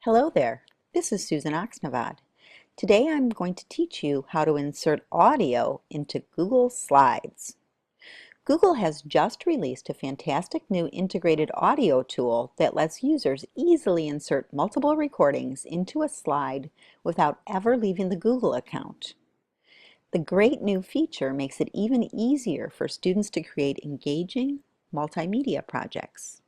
Hello there, this is Susan Oxnavad. Today I'm going to teach you how to insert audio into Google Slides. Google has just released a fantastic new integrated audio tool that lets users easily insert multiple recordings into a slide without ever leaving the Google account. The great new feature makes it even easier for students to create engaging multimedia projects.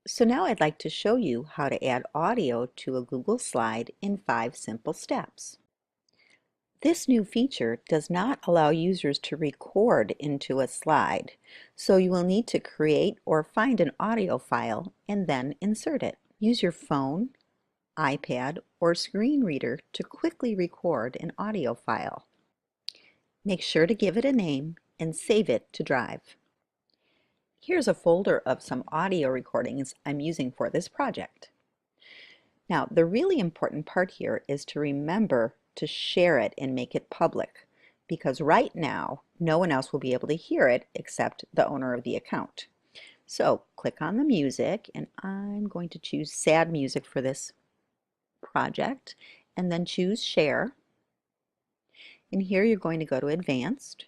So now I'd like to show you how to add audio to a Google slide in 5 simple steps. This new feature does not allow users to record into a slide, so you will need to create or find an audio file and then insert it. Use your phone, iPad, or screen reader to quickly record an audio file. Make sure to give it a name and save it to Drive. Here's a folder of some audio recordings I'm using for this project. Now, the really important part here is to remember to share it and make it public, because right now, no one else will be able to hear it except the owner of the account. So, click on the music, and I'm going to choose sad music for this project, and then choose Share. And here you're going to go to Advanced,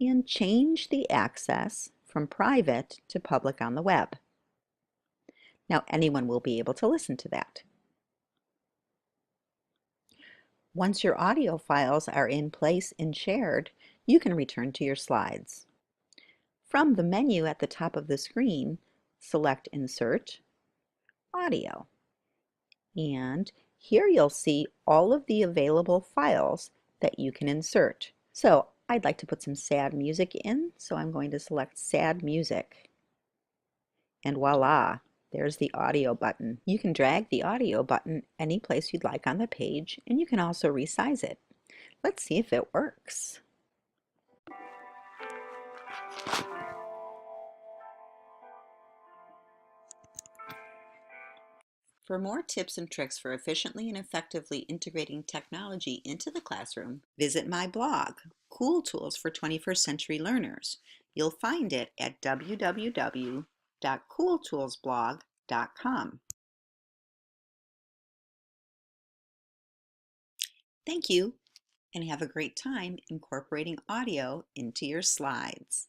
and change the access from private to public on the web. Now anyone will be able to listen to that. Once your audio files are in place and shared, you can return to your slides. From the menu at the top of the screen, select Insert, Audio. And here you'll see all of the available files that you can insert. So I'd like to put some sad music in, so I'm going to select Sad Music. And voila, there's the audio button. You can drag the audio button any place you'd like on the page, and you can also resize it. Let's see if it works. For more tips and tricks for efficiently and effectively integrating technology into the classroom, visit my blog, Cool Tools for 21st Century Learners. You'll find it at www.cooltoolsblog.com. Thank you, and have a great time incorporating audio into your slides.